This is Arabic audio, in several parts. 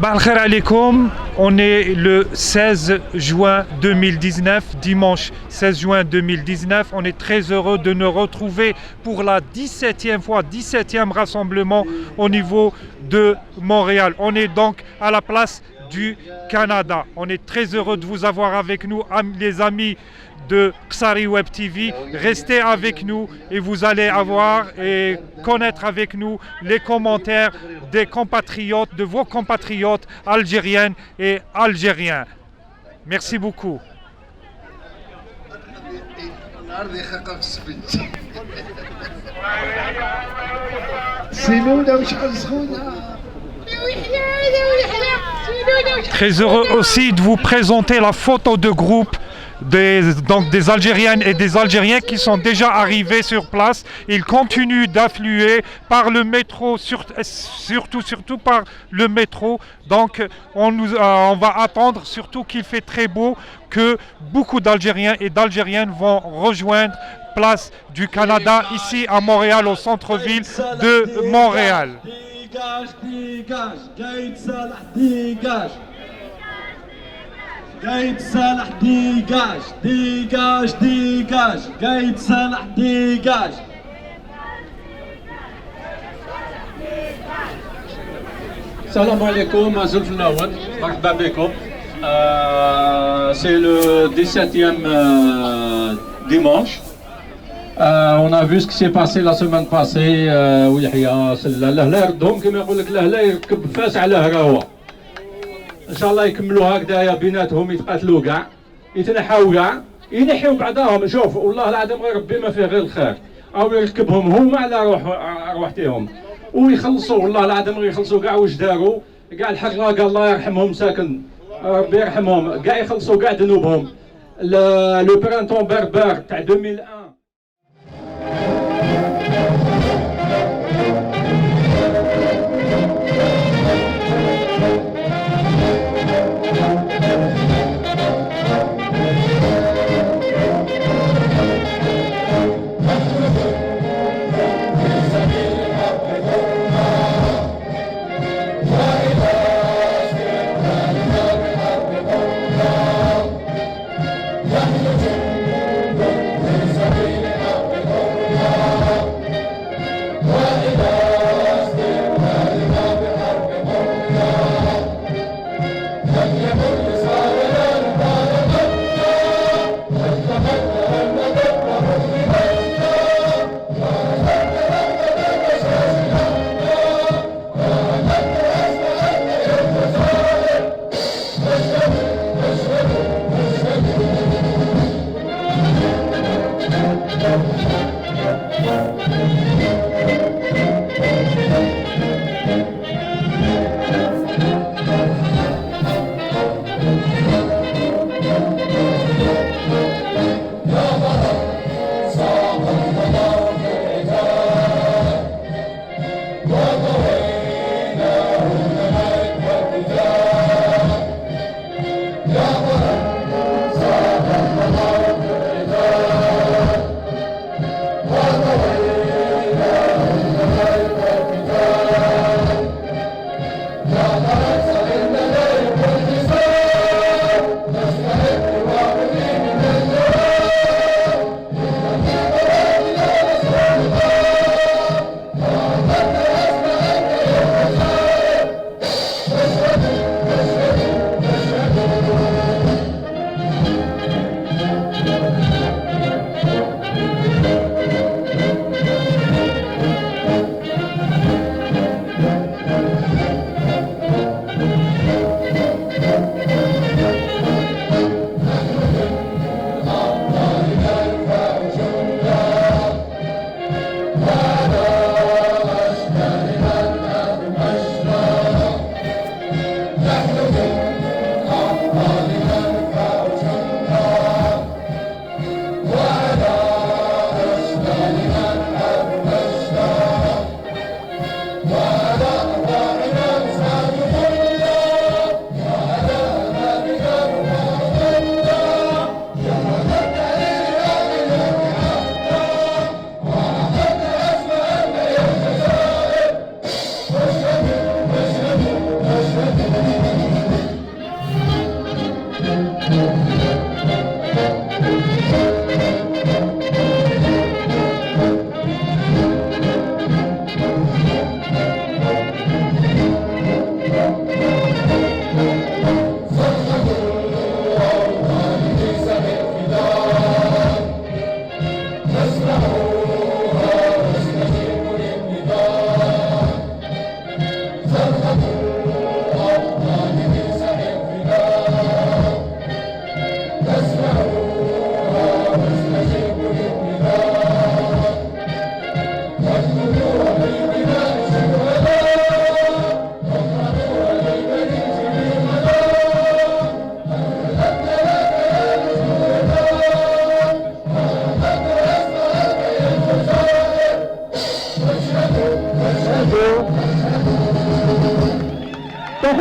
Sabah al-khair alaikum. On est le 16 juin 2019, dimanche 16 juin 2019. On est très heureux de nous retrouver pour la 17e fois, 17e rassemblement au niveau de Montréal. On est donc à la place du Canada. On est très heureux de vous avoir avec nous, les amis de Qsari Web TV. Restez avec nous et vous allez avoir et connaître avec nous les commentaires des compatriotes, de vos compatriotes algériennes et algériens. Merci beaucoup. Très heureux aussi de vous présenter la photo de groupe des Algériennes et des Algériens qui sont déjà arrivés sur place. Ils continuent d'affluer par le métro, surtout par le métro. Donc on va attendre, surtout qu'il fait très beau, que beaucoup d'Algériens et d'Algériennes vont rejoindre place du Canada ici à Montréal, au centre-ville de Montréal. قايد صالح ديجاج ديجاج ديجاج قايد صالح ديجاج. السلام عليكم زلف الأول مرحبا بكم. C'est le 17e dimanche. On a vu ce qui s'est passé la semaine passée. ويحيى لا ردهم كما يقول لك لا يركب فاس على هراوه. ان شاء الله يكملوا هكذايا بيناتهم، يتقاتلوا كاع، يتنحاو كاع، ينحيو بعضاهم. شوف والله العظيم غير ربي ما فيه غير الخير، او يركبهم هما على روحتهم ويخلصوا. والله العظيم يخلصوا كاع واش داروا، كاع الحراقه الله يرحمهم ساكن، ربي يرحمهم كاع، يخلصوا كاع ذنوبهم. لو برانتون بربر تاع 2001.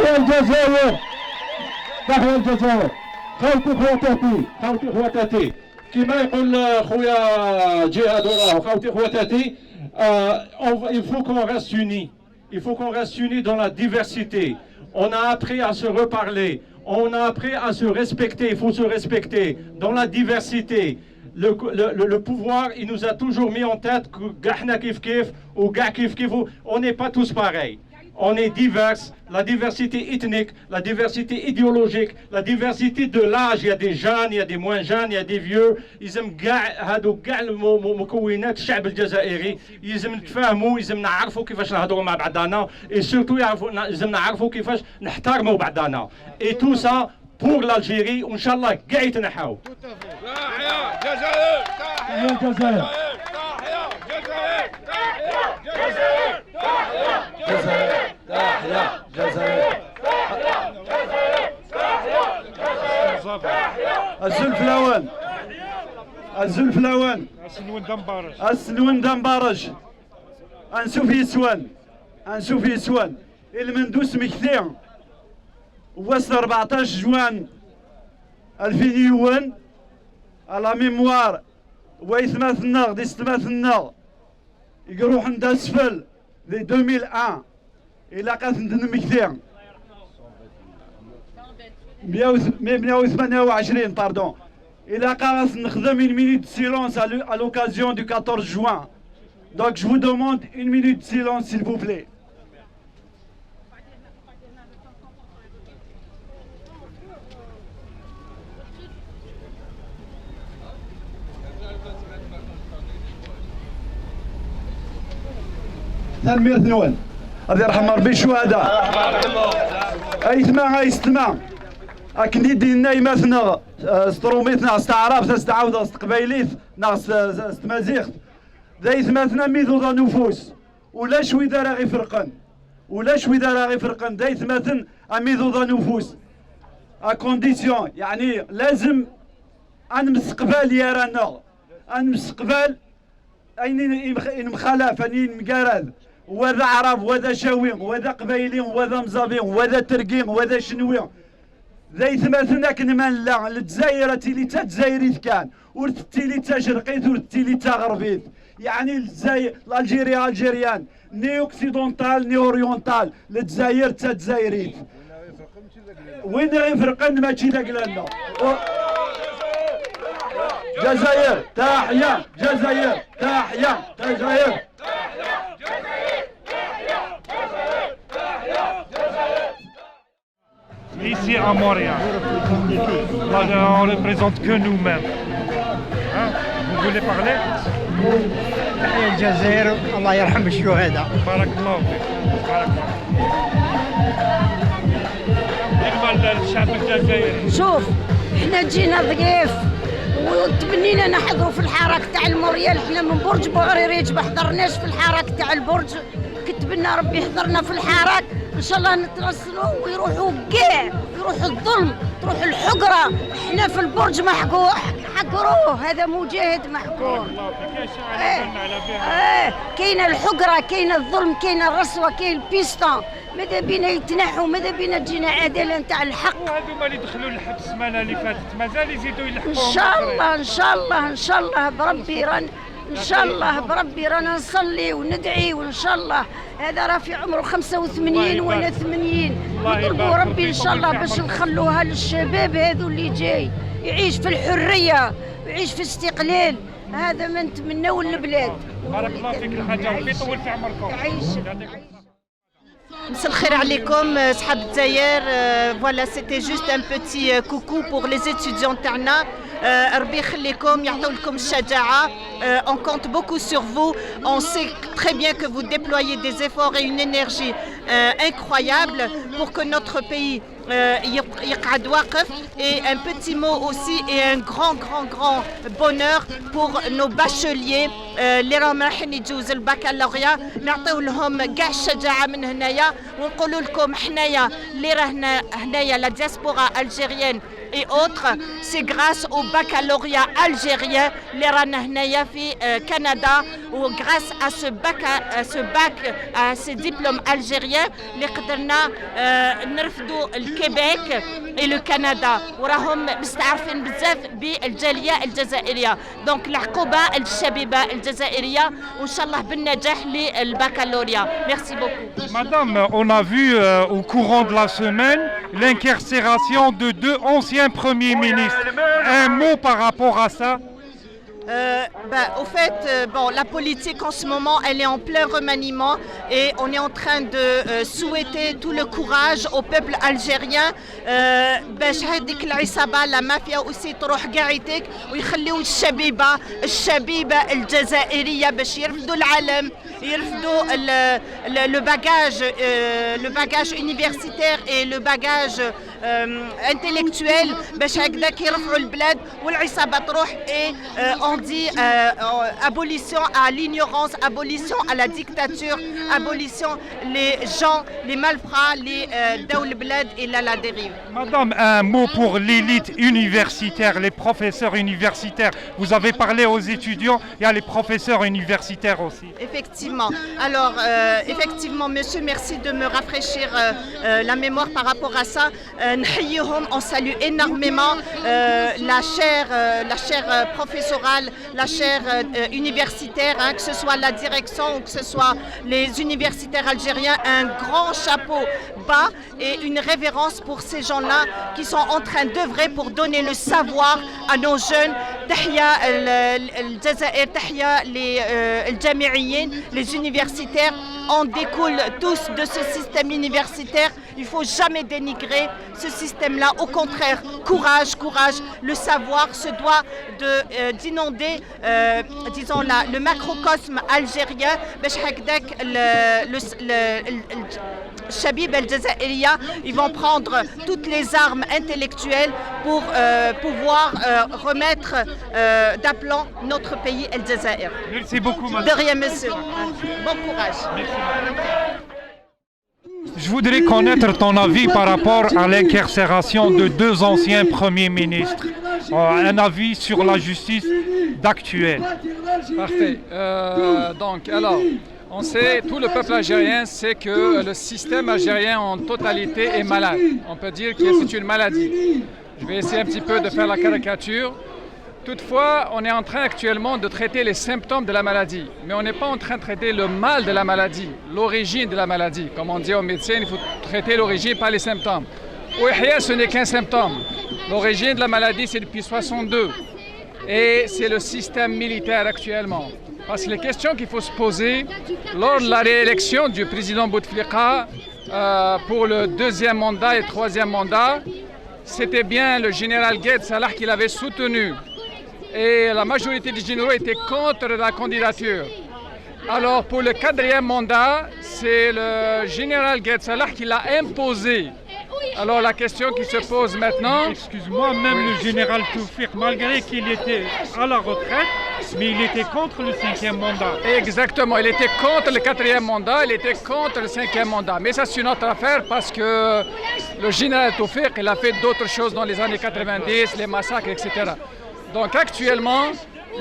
تحيا الجزائر، تحيا الجزائر. خوتي خواتاتي، خوتي خواتاتي، كما يقول خويا جهاد وراه، خوتي خواتاتي. Il faut qu'on reste unis. Il faut qu'on reste unis dans la diversité. On a appris à se reparler. On a appris à se respecter. Il faut se respecter dans la diversité. Le pouvoir, il nous a toujours mis en tête que gahna kif kif ou gah kif kif. On n'est pas tous pareils. On est divers. La diversité ethnique, la diversité idéologique, la diversité de l'âge. Il y a des jeunes, il y a des moins jeunes, il y a des vieux. يلزم كاع هادو كاع مكونات الشعب الجزائري يلزم نتفاهموا، يلزم نعرفوا كيفاش نهضروا مع بعضنا، et surtout يلزم نعرفوا كيفاش نحترموا بعضنا. Et tout ça pour l'Algérie وإن شاء الله كاع يتنحاو. تحيا الجزائر، تحيا الجزائر، تحيا الجزائر، تحيا الجزائر، تحيا الجزائر، تحيا الجزائر، تحيا الجزائر. الزلف الأول، الزلف الأول، السلوان دمبارج، أنسوف يسوان، أنسوف يسوان، المندوس مكثير، وصل 14 جوان 2001 على ميموار ويثمثنا دي ستمثنا يروح عند أسفل دي 2001 إلى قاثن مكثير 128 باردون. إلى قاث نخدم une minute de silence à l'occasion du 14 juin. Donc je vous demande une minute de silence s'il vous plaît. تنمية ثنوان هذا يرحم ربي الشهداء ايثما ايستما اكني دينا يماثنا ستروميتنا استعراب تستعاود استقبايليت ناس استمازيغت ذا يثماثنا ميثو ذا نفوس ولا شوي دار غي فرقن ولا شوي دار غي فرقن ذا يثماثن اميثو ذا نفوس اكونديسيون يعني لازم ان مستقبل يرانا ان مستقبل أين مخالف أين مقارد وذا عرب وذا شاوين وذا قبايلين وذا مزابين وذا ترقين وذا شنوين ذا يثمثنا كنمان لا الجزائر تيلي تا جزائريت كان ورتيلي تا شرقيت ورتيلي تا غربيت يعني الجزائر الجيريا الجيريان ني اوكسيدونتال ني اوريونتال الجزائر تا جزائريت وين غيفرقن ماشي داك لنا جزائر تحيا جزائر تحيا جزائر Ici à Montréal, on ne représente que nous-mêmes. Hein? Vous voulez parler? تحيا الجزائر الله يرحم الشهداء. بارك الله فيك. بارك الله. كلمة للشعب الجزائري. شوف احنا جينا ضيف وتمنينا نحضروا في الحراك تاع الموريال. احنا من برج بوعريريج ما حضرناش في الحراك تاع البرج. كتبنا ربي يحضرنا في الحراك ان شاء الله نترسلوا ويروحوا كاع يروحوا الظلم تروح الحقره. احنا في البرج حقروه هذا مجاهد محقور. كاين الحقره كاين الظلم كاين الرسوه كاين البيستون. ماذا بينا يتنحوا ماذا بينا تجينا عداله نتاع الحق. وهذوما اللي دخلوا للحبس السمانه اللي فاتت مازال يزيدوا يلحقوهم. ان شاء الله ان شاء الله ان شاء الله بربي ان شاء الله بربي رانا نصلي وندعي وان شاء الله. هذا راه في عمره 85 وانا 80. نطلبوا ربي ان شاء الله باش نخلوها للشباب هذو اللي جاي يعيش في الحريه ويعيش في استقلال. هذا ما نتمناو للبلاد. بارك الله فيك الحاجه ويطول في عمركم. مساء الخير عليكم صحاب الجزائر. Voilà, c'était juste un petit coucou pour les étudiants تاعنا. ربي يخليكم يعطيو لكم الشجاعة. On compte beaucoup sur vous. On sait très bien que vous déployez des efforts et une énergie incroyable pour que notre pays يقعد واقف. Et un petit mot aussi et un grand bonheur pour nos bacheliers اللي راهم رايحين يجوزوا البكالوريا. نعطيو لهم كاع الشجاعة من هنايا ونقولوا لكم حنايا اللي راهنا هنايا لا دياسبورا الجيريان et autres, c'est grâce au baccalauréat algérien اللي رانا هنايا في كندا وgrâce à ce bac à ces diplômes algériens اللي قدرنا نرفدوا الكيبيك et le Canada وراهم مستعرفين بزاف بالجالية الجزائرية. دونك العقوبة للشبيبة الجزائرية وإن شاء الله بالنجاح للبكالوريا. Merci beaucoup. Madame, on a vu au courant de la semaine l'incarcération de 2 anciens premiers ministres. Un mot par rapport à ça? Au fait, la politique en ce moment, elle est en plein remaniement et on est en train de souhaiter tout le courage au peuple algérien باش هذيك العصابة la mafia aussi تروح قاعدتك ويخليو الشبيبة الجزائرية باش يرفضوا العلم يرفضوا le bagage universitaire et le bagage intellectuel باش هكذاك يرفعوا البلاد والعصابة تروح et on dit abolition à l'ignorance, abolition à la dictature, abolition les gens, les malfrats, les daoul bled et la dérive. Madame, un mot pour l'élite universitaire, les professeurs universitaires. Vous avez parlé aux étudiants, il y a les professeurs universitaires aussi. Effectivement. Alors, effectivement, monsieur, merci de me rafraîchir la mémoire par rapport à ça. On salue énormément la chaire professorale, la chaire universitaire, que ce soit la direction ou que ce soit les universitaires algériens, un grand chapeau bas et une révérence pour ces gens-là qui sont en train d'œuvrer pour donner le savoir à nos jeunes. Tahia الجزائر, tahia les universitaires, on découle tous de ce système universitaire. Il ne faut jamais dénigrer ce système-là. Au contraire, courage, courage. Le savoir se doit d'inonder, disons, le macrocosme algérien. Chabib el-Jazairiya, ils vont prendre toutes les armes intellectuelles pour pouvoir remettre d'aplomb notre pays el-Jazair. Merci beaucoup, madame. De rien, monsieur. Bon courage. Je voudrais connaître ton avis par rapport à l'incarcération de 2 anciens premiers ministres. Un avis sur la justice d'actuelle. Parfait. Donc, alors, on sait, tout le peuple algérien sait que le système algérien en totalité est malade. On peut dire que c'est une maladie. Je vais essayer un petit peu de faire la caricature. Toutefois, on est en train actuellement de traiter les symptômes de la maladie, mais on n'est pas en train de traiter le mal de la maladie, l'origine de la maladie. Comme on dit aux médecins, il faut traiter l'origine, pas les symptômes. Ouihia, ce n'est qu'un symptôme. L'origine de la maladie, c'est depuis 1962. Et c'est le système militaire actuellement. Parce que les questions qu'il faut se poser lors de la réélection du président Bouteflika pour le 2e mandat et 3e mandat, c'était bien le général Gued Salah qui l'avait soutenu. Et la majorité des généraux étaient contre la candidature. Alors pour le 4e mandat, c'est le général Gued Salah qui l'a imposé. Alors la question qui se pose maintenant... Excuse-moi, même le général Toufik, malgré qu'il était à la retraite, mais il était contre le 5e mandat. Exactement, il était contre le 4e mandat, il était contre le 5e mandat. Mais ça c'est une autre affaire parce que le général Toufik, il a fait d'autres choses dans les années 90, les massacres, etc. Donc actuellement,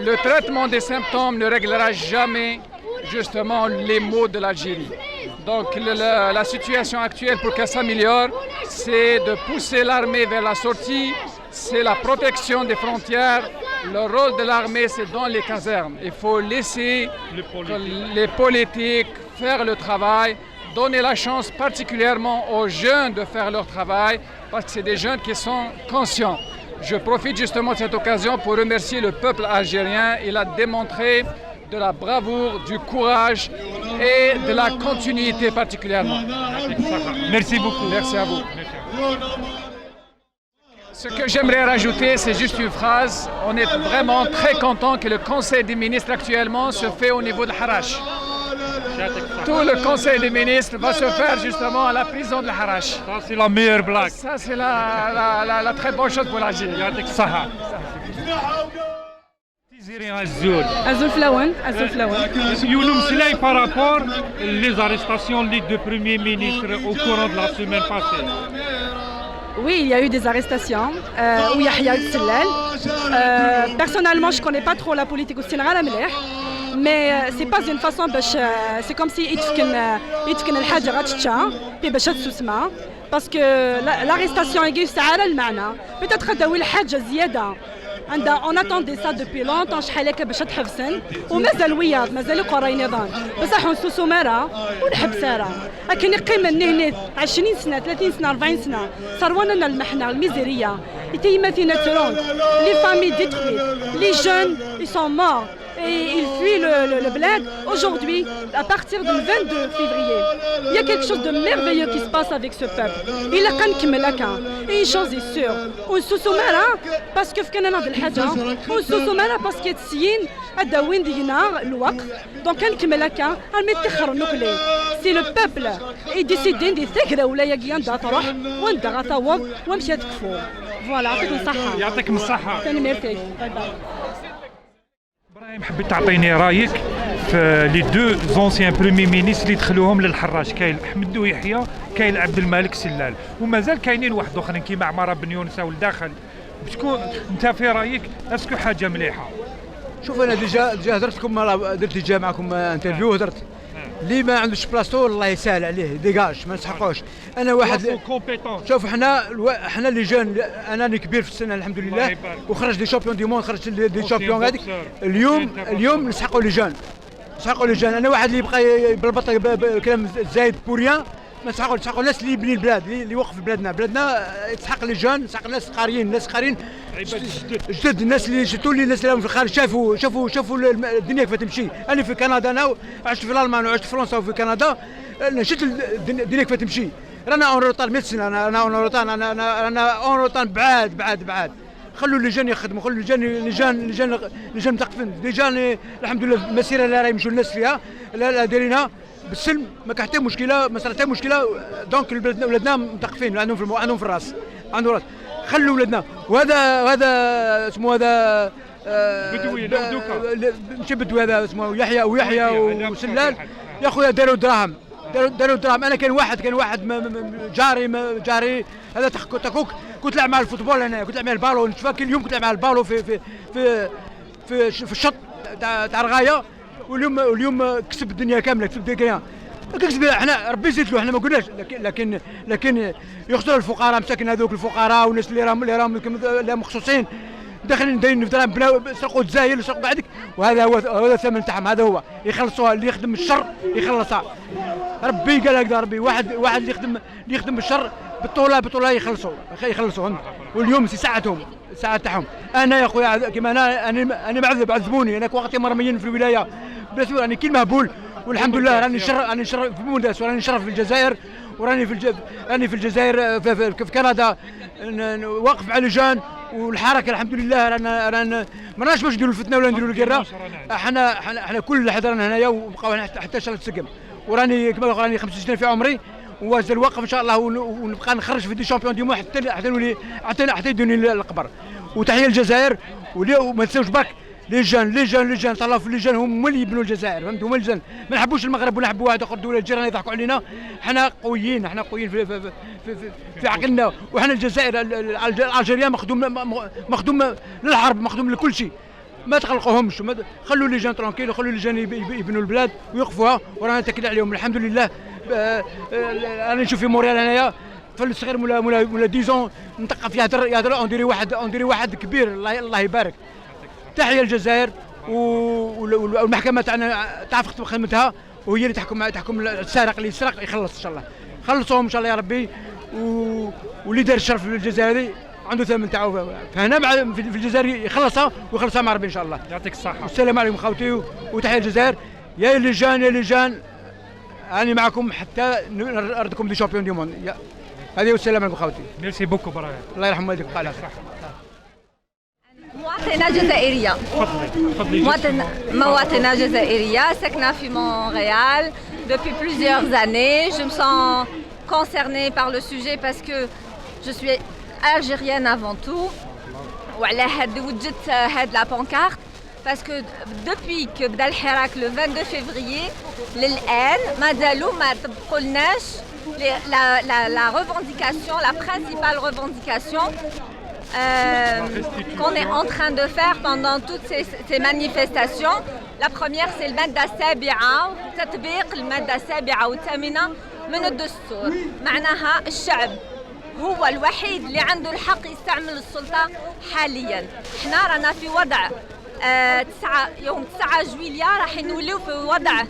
le traitement des symptômes ne réglera jamais justement les maux de l'Algérie. Donc la situation actuelle pour qu'elle s'améliore, c'est de pousser l'armée vers la sortie, c'est la protection des frontières. Le rôle de l'armée, c'est dans les casernes. Il faut laisser les politiques faire le travail, donner la chance particulièrement aux jeunes de faire leur travail, parce que c'est des jeunes qui sont conscients. Je profite justement de cette occasion pour remercier le peuple algérien. Il a démontré de la bravoure, du courage et de la continuité particulièrement. Merci beaucoup. Merci à vous. Ce que j'aimerais rajouter, c'est juste une phrase. On est vraiment très content que le Conseil des ministres actuellement se fait au niveau de Harash. Tout le Conseil des ministres va se faire justement à la prison de Harash. Ça, c'est la meilleure blague. Ça, c'est la très bonne chose pour l'Algérie. Azul Flawan, Azul Flawan. Youlou Mslay par rapport aux arrestations des 2 premiers ministres au courant de la semaine passée. Oui, il y a eu des arrestations. Où Yahya Tsellal. Personnellement, je ne connais pas trop la politique au Sénégal, mais c'est pas une façon c'est comme si يتفكن الحاجة غتشتا باش تسمع parce que l'arrestation يجي ساعة المعنى peut-être خداوي الحاجة زيادة on attendait ça depuis longtemps شحال هكا باش تحبسن ومازال وياض مازال قراي نظام بصح نسوسو مرة والحبسة راه لكن يقيم هنا 20 سنة 30 سنة 40 سنة صاروا المحنة الميزيرية يتيماتينا ترون les familles détruites les jeunes ils sont morts et ils fuient le bled. Aujourd'hui, à partir du 22 février, il y a quelque chose de merveilleux qui se passe avec ce peuple. Il a quand même et une chose est sûre, on se soumera parce que فكنا نهض الحاجة on se soumera parce que تسيين الدوين دينا الوقت donc نكمل هكا المتخر نقلي si le peuple est décidé ديثكرة ولا يجيان دا تروح وانت غتوض ومشي تكفو voilà يعطيكم الصحة يعطيكم الصحة ثاني ميرتي باي باي ابراهيم حبيت تعطيني رايك في لي دو زونسيان برومي مينيستر اللي دخلوهم للحراش كاين احمد يحيى كاين عبد الملك سلال ومازال كاينين واحد اخرين كيما عماره بن يونس والداخل بتكون انت في رايك اسكو حاجه مليحه شوف انا ديجا هضرت لكم درت ديجا معكم انترفيو هضرت اللي ما عندوش بلاصتو الله يسهل عليه ديجاج ما نسحقوش انا واحد شوف حنا اللي جون انا كبير في السن الحمد لله وخرج دي شامبيون دي موند خرج دي شامبيون هذيك اليوم نسحقوا لي جون انا واحد اللي يبقى يبلبط كلام زايد بوريان ما نسحقوا الناس اللي يبني البلاد اللي يوقف بلادنا يسحق لي جون يسحق ناس قاريين جدد الناس اللي شفتوا لي الناس اللي في الخارج شافوا الدنيا كيف تمشي انا في كندا انا عشت في الالمان وعشت في فرنسا وفي كندا شفت الدنيا كيف تمشي رانا اون روطان ميدسين انا اون روطان بعاد خلوا اللجان يخدموا خلوا اللجان مثقفين اللجان الحمد لله المسيره اللي راهي يمشوا الناس فيها لا دايرينها بالسلم ما كان حتى مشكله ما صارت حتى مشكله دونك ولادنا مثقفين عندهم في الراس عندهم راس خلوا ولادنا وهذا اسمه هذا بدوي دوكا ماشي بدوي هذا اسمه يحيى وسلال يا خويا داروا دراهم انا كان واحد جاري هذا تكوك كنت نلعب مع الفوتبول انا كنت نلعب مع البالو نشوف كل يوم كنت نلعب مع البالو في الشط تاع الغايه واليوم كسب الدنيا كامله كسب احنا ربي يزيد له احنا ما قلناش لكن يخسروا الفقراء مساكن هذوك الفقراء والناس اللي راهم مخصوصين داخلين دايرين في دراهم سرقوا الجزائر سرقوا بعدك وهذا هو الثمن تاعهم هذا هو يخلصوها اللي يخدم الشر يخلصها ربي قال هكذا ربي واحد اللي يخدم بالشر بالطوله يخلصوا واليوم ساعتهم الساعه تاعهم انا يا خويا كيما انا معذب عذبوني انا وقتي مرميين في الولايه بس راني كي مهبول والحمد لله راني نشرف في بونداس وراني نشرف في الجزائر وراني في الجزائر في كندا واقف على لجان والحركه الحمد لله رانا ما راناش باش نديروا الفتنه ولا نديروا القره احنا كل اللي حضرنا هنايا وبقاو حتى شهر تسقم وراني كما راني 5 سنين في عمري وازال الوقف ان شاء الله ونبقى نخرج في دي شامبيون دي مو حتى نولي حتى يدوني القبر وتحيه للجزائر وما تنساوش باك لي جان طلعوا في لي جان هما اللي يبنوا الجزائر فهمتوا هما الجان ما نحبوش المغرب ولا نحبوا واحد اخر دوله الجيران يضحكوا علينا حنا قويين في عقلنا وحنا الجزائر الجزائر مخدوم للحرب مخدوم لكل شيء ما تقلقوهمش خلوا لي جان ترونكيل وخلوا لي جان يبنوا البلاد ويوقفوها ورانا نتكل عليهم الحمد لله انا نشوف في موريال هنايا طفل صغير مولا ديزون نتقف يهضر اون واحد كبير الله يبارك تحيه الجزائر والمحكمه تاعنا تعرف خدمتها وهي اللي تحكم السارق اللي يسرق يخلص ان شاء الله خلصوهم ان شاء الله يا ربي واللي دار الشر في الجزائر عنده ثمن تاعو فهنا في الجزائر يخلصها ويخلصها مع ربي ان شاء الله يعطيك الصحه السلام عليكم خوتي وتحيه الجزائر يا لجان أنا معكم حتى نردكم دي شامبيون دي موند هذه والسلام عليكم خوتي ميرسي بوكو برايا الله يرحم والديك ويبقى على خير مواطنة جزائرية مواطنة جزائرية ساكنة في مونريال depuis plusieurs années. Je me sens concernée par le sujet parce que je suis algérienne avant tout. وعلى هاد وجدت هاد لا بانكارت parce que depuis que بدا الحراك le 22 février للآن مازالوا ما طبقولناش la revendication, la principale revendication qu'on est en train de faire pendant toutes ces manifestations. La première, c'est le مادة السابعة تطبيق المادة السابعة والثامنة من الدستور. معناها الشعب هو الوحيد اللي عنده الحق يستعمل السلطة حاليا. احنا رانا في وضع يوم 9 جويلية راح نوليو في وضع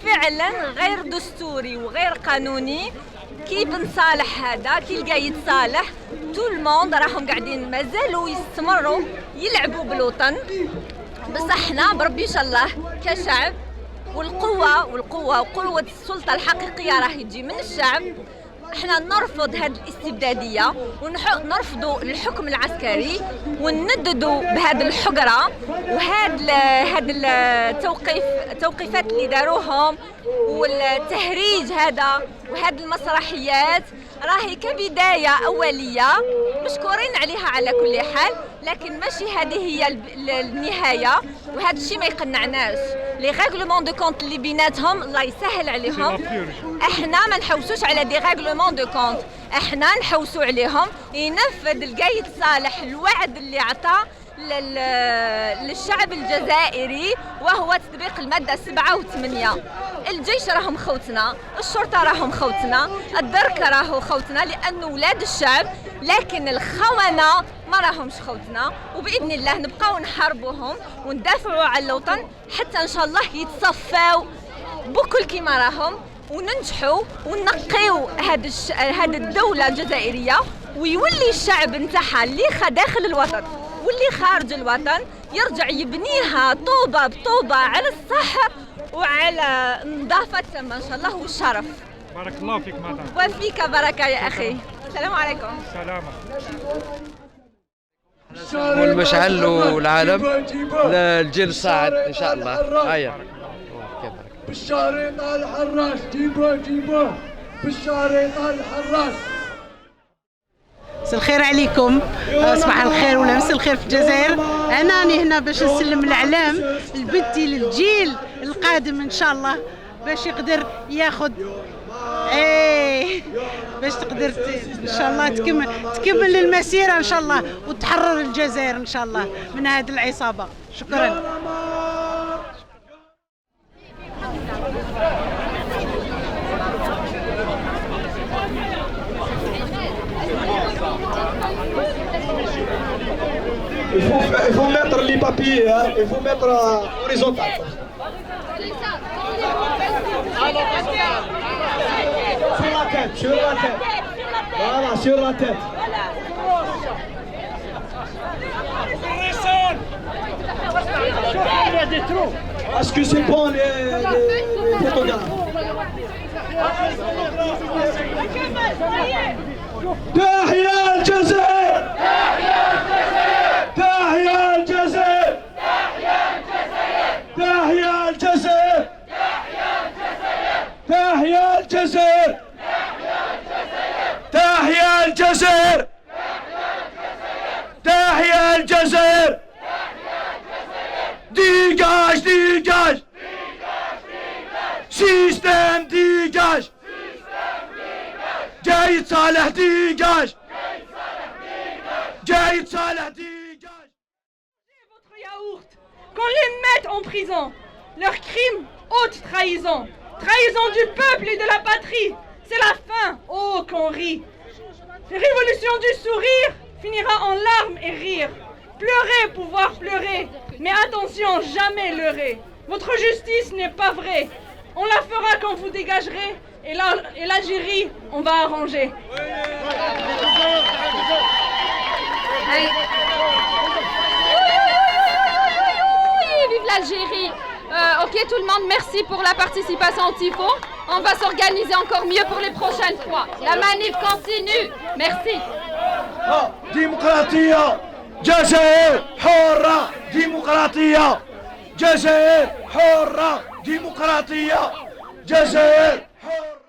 فعلا غير دستوري وغير قانوني. كي بن صالح هذا كي لقى يتصالح تو الموند راهم قاعدين مازالوا يستمروا يلعبوا بالوطن. بس احنا بربي ان شاء الله كشعب وقوة السلطة الحقيقية راح تجي من الشعب. احنا نرفض هذه الاستبدادية ونرفضوا الحكم العسكري وننددوا بهذه الحقرة وهذا التوقيفات اللي داروهم والتهريج هذا وهذه المسرحيات راهي كبداية أولية مشكورين عليها على كل حال، لكن ماشي هذه هي النهاية وهذا الشيء ما يقنعناش. لي ريغلومون دو كونت اللي بيناتهم الله يسهل عليهم. احنا ما نحوسوش على دي ريغلومون دو كونت، احنا نحوسوا عليهم ينفذ القايد صالح الوعد اللي عطاه للشعب الجزائري وهو تطبيق المادة 7 و 8. الجيش راهم خوتنا، الشرطة راهم خوتنا، الدرك راهو خوتنا لأنه ولاد الشعب، لكن الخونة ما راهمش خوتنا. وبإذن الله نبقاو نحاربوهم وندافعوا على الوطن حتى إن شاء الله يتصفاو بكل كيما راهم وننجحوا ونقيو هذه الدولة الجزائرية ويولي الشعب نتاعها اللي داخل الوطن واللي خارج الوطن يرجع يبنيها طوبة بطوبة على الصح وعلى نظافة ما شاء الله والشرف. بارك الله فيك مدام. وفيك بركة يا أخي. السلام عليكم. سلام. والمشعل والعالم للجيل الصاعد إن شاء الله. هيا. بالشارين الحراش جيبوه بالشارين الحراش. مساء الخير عليكم، صباح الخير ولا مساء الخير في الجزائر. انا راني هنا باش نسلم الاعلام لبنتي للجيل القادم ان شاء الله باش يقدر ياخذ باش تقدر ان شاء الله تكمل المسيره ان شاء الله وتحرر الجزائر ان شاء الله من هذه العصابه. شكرا. Il faut mettre les papiers, hein. Il faut mettre horizontal. Sur la tête, sur la tête. Voilà, sur la tête. Il y a des trous. Est-ce que c'est bon les photographes? تحيا الجزائر! تحيا الجزائر! تحيا الجزائر! تحيا الجزائر! تحيا الجزائر! تحيا الجزائر! ديجاج ديجاج! سيستم ديجاج! جايد صالح ديجاج! جايد صالح ديجاج! Votre yaourt, qu'on les mette en prison. Leur crime, haute trahison. Trahison du peuple et de la patrie. C'est la fin, oh qu'on rit. Révolution du sourire finira en larmes et rire. Pleurer, pouvoir pleurer, mais attention, jamais leurrer. Votre justice n'est pas vraie. On la fera quand vous dégagerez. Et l'Algérie, on va arranger. Vive l'Algérie. Ok tout le monde, merci pour la participation au tifo. On va s'organiser encore mieux pour les prochaines fois. La manif continue. Merci. ديمقراطية جزائر حرة ديمقراطية جزائر حرة ديمقراطية جزائر حرة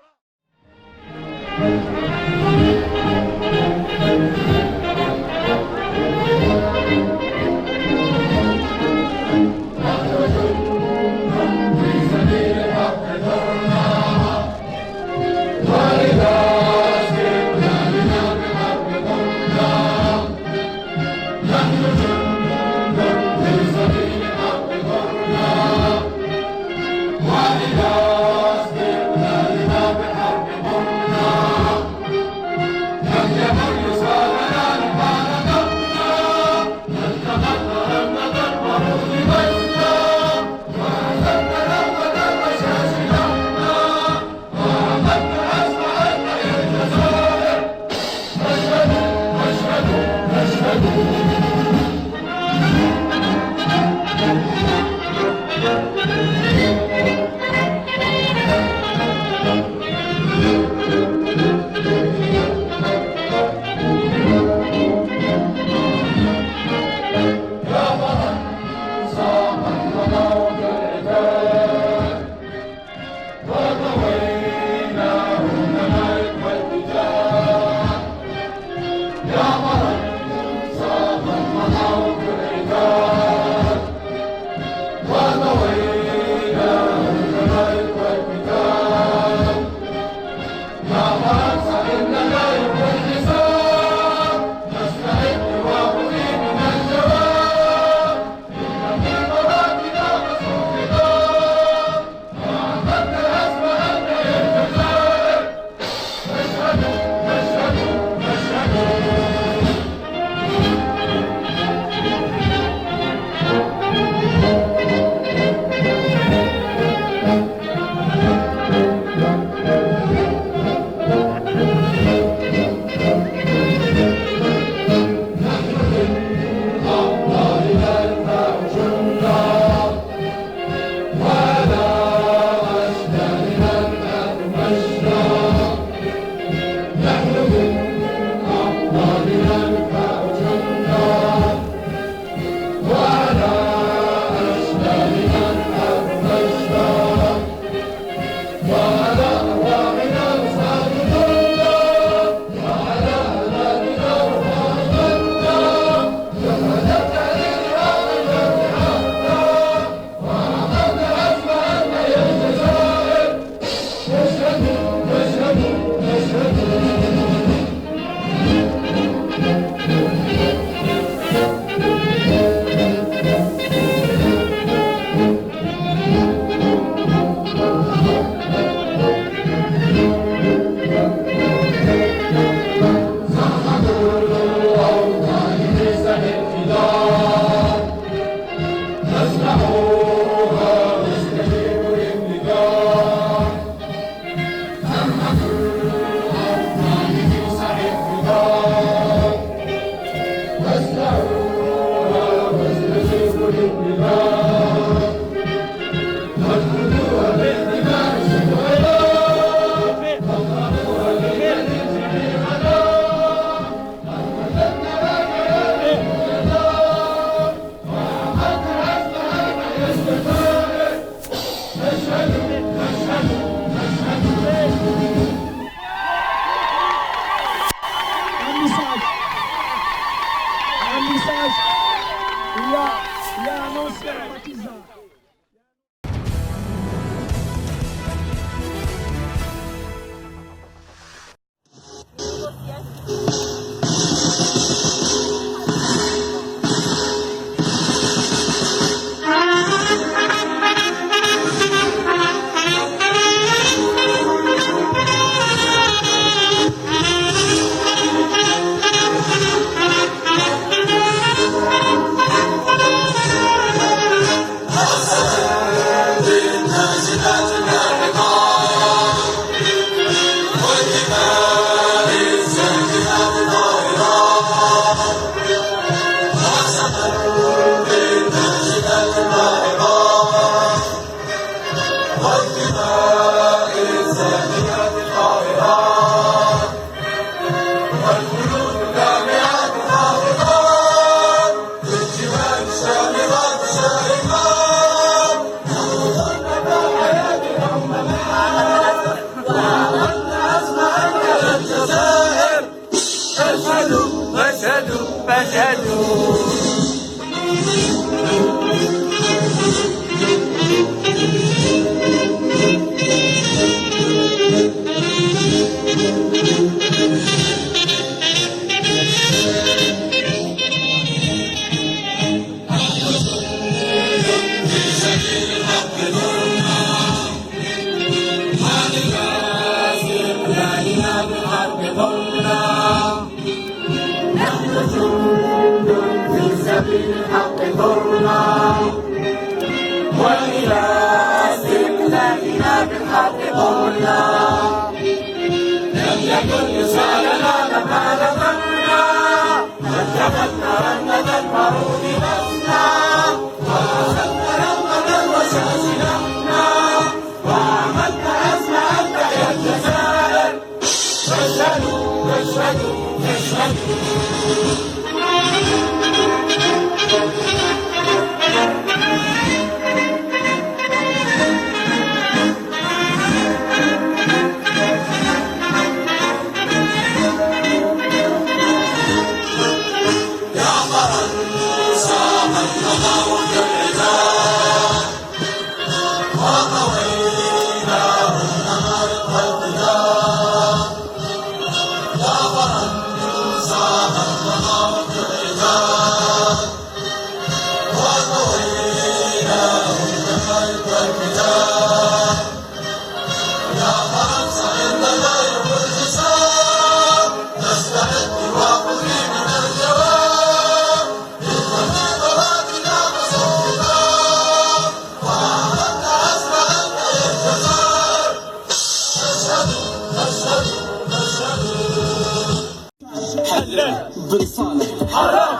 بن صالح حرام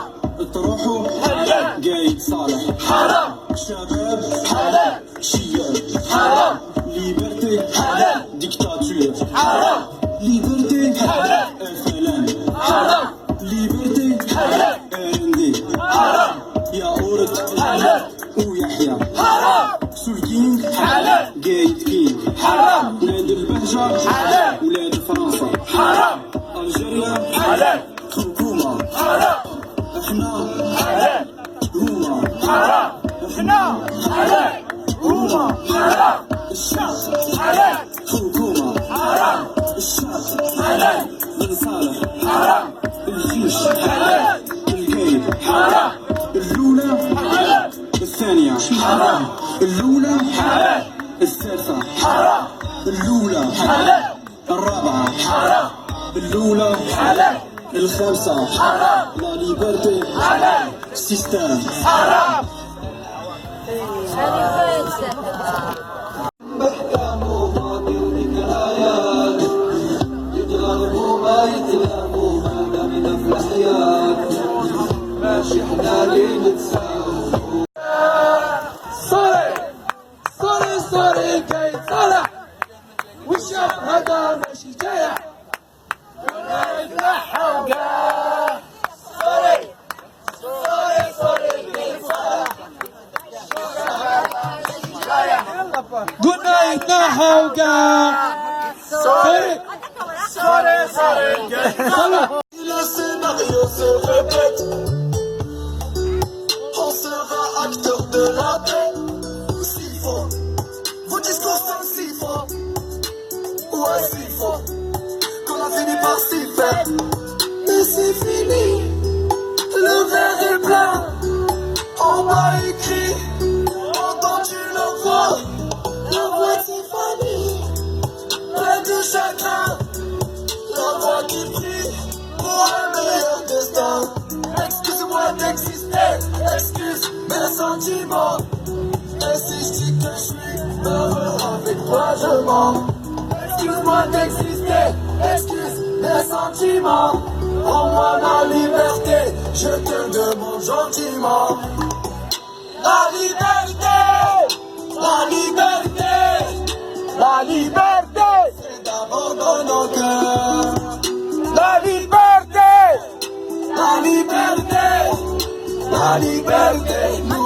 تروحوا حلال قايد صالح حرام شباب حلال شياب حرام ليبرتي حلال ديكتاتور حرام ليبرتي حلال فلان حرام ليبرتي حلال ارندي حرام يا اورد حلال ويحيى حرام سولكينغ حلال قايد كينغ حرام ولاد البهجه حلال ولاد فرنسا حرام الجيريا حلال حكومة حرام احنا حلال هما حرام احنا حلال هما حرام الشعب حلال حكومة حرام الشعب حلال بن صالح حرام الجيش حلال القايد حرام الأولى حلال الثانية حرام الأولى حلال الثالثة حرام الأولى حلال الرابعة حرام الأولى حلال الخامسة حرام لا ليبرتي حلال سيستم حرام بحكامو باطل ذكريات يتغربوا ما يتلاموا ما دام في الحياة ماشي حلالي نتساووا Le scénario se répète. On sera acteur de la paix. S'il faut, vos discours sont si faux. Ouais, si faux, qu'on a fini par s'y faire. Mais c'est fini, le verre est plein. On m'a écrit, entendu la voix de Tiffany, plein de chagrin. La voix qui prie pour un meilleur destin. Excuse-moi d'exister, excuse mes sentiments. Et si je dis que je suis heureux avec toi, je mens. Excuse-moi d'exister, excuse mes sentiments. Rends-moi ma liberté, je te demande gentiment. La liberté, la liberté, la liberté, c'est d'abord dans nos cœurs. La liberté, la liberté, la liberté, nous